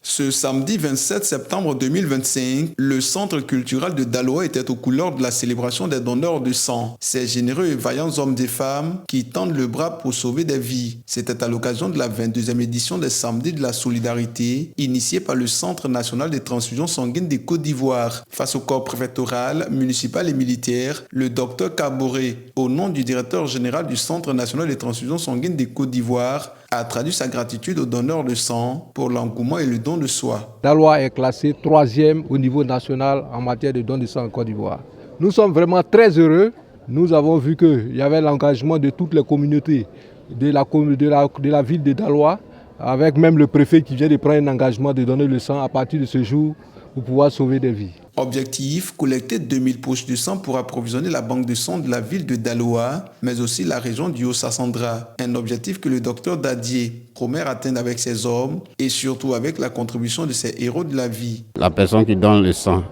Ce samedi 27 septembre 2025, le centre culturel de Daloa était aux couleurs de la célébration des donneurs de sang. Ces généreux et vaillants hommes et femmes qui tendent le bras pour sauver des vies. C'était à l'occasion de la 22e édition des Samedis de la Solidarité, initiée par le Centre national des transfusions sanguines de Côte d'Ivoire. Face au corps préfectoral, municipal et militaire, le docteur Kaboré, au nom du directeur général du Centre national des transfusions sanguines de Côte d'Ivoire, a traduit sa gratitude aux donneurs de sang pour l'engouement et le don de soi. Daloa est classé 3e au niveau national en matière de don de sang en Côte d'Ivoire. Nous sommes vraiment très heureux. Nous avons vu qu'il y avait l'engagement de toutes les communautés de la ville de Daloa, avec même le préfet qui vient de prendre un engagement de donner le sang à partir de ce jour pour pouvoir sauver des vies. Objectif, collecter 2000 poches de sang pour approvisionner la banque de sang de la ville de Daloa, mais aussi la région du Haut-Sassandra. Un objectif que le docteur Dadier promet atteindre avec ses hommes et surtout avec la contribution de ses héros de la vie. La personne qui donne le sang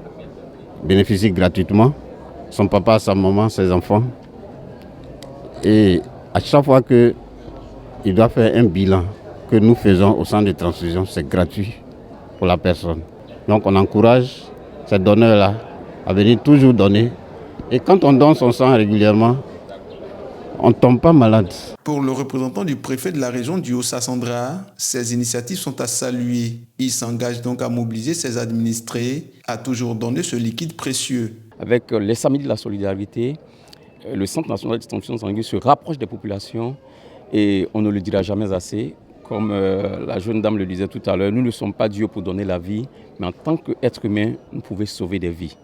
bénéficie gratuitement, son papa, sa maman, ses enfants. Et à chaque fois qu'il doit faire un bilan que nous faisons au centre de transfusion, c'est gratuit pour la personne. Donc on encourage ces donneurs-là à venir toujours donner. Et quand on donne son sang régulièrement, on ne tombe pas malade. Pour le représentant du préfet de la région du Haut-Sassandra, ces initiatives sont à saluer. Il s'engage donc à mobiliser ses administrés à toujours donner ce liquide précieux. Avec les Samedis de la Solidarité, le Centre national de transfusion sanguine se rapproche des populations et on ne le dira jamais assez. Comme la jeune dame le disait tout à l'heure, nous ne sommes pas Dieu pour donner la vie, mais en tant qu'être humain, nous pouvons sauver des vies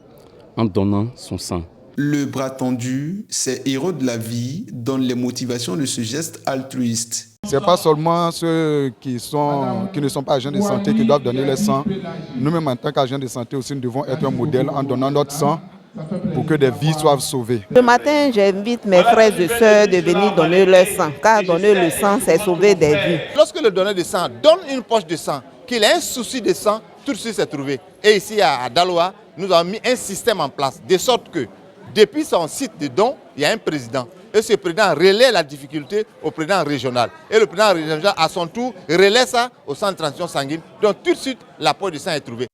en donnant son sang. Le bras tendu, ces héros de la vie donnent les motivations de ce geste altruiste. Ce n'est pas seulement ceux qui ne sont pas agents de santé qui doivent donner le sang. Nous-mêmes, en tant qu'agents de santé aussi, nous devons être un modèle en donnant notre sang pour que des vies soient sauvées. Ce matin, j'invite mes frères et sœurs de venir donner leur sang, car donner le sang, c'est sauver des vies. Lorsque le donneur de sang donne une poche de sang, qu'il a un souci de sang, tout de suite c'est trouvé. Et ici à Daloa, nous avons mis un système en place, de sorte que depuis son site de don, il y a un président. Et ce président relaie la difficulté au président régional. Et le président régional, à son tour, relaie ça au centre de transfusion sanguine. Donc tout de suite, la poche de sang est trouvée.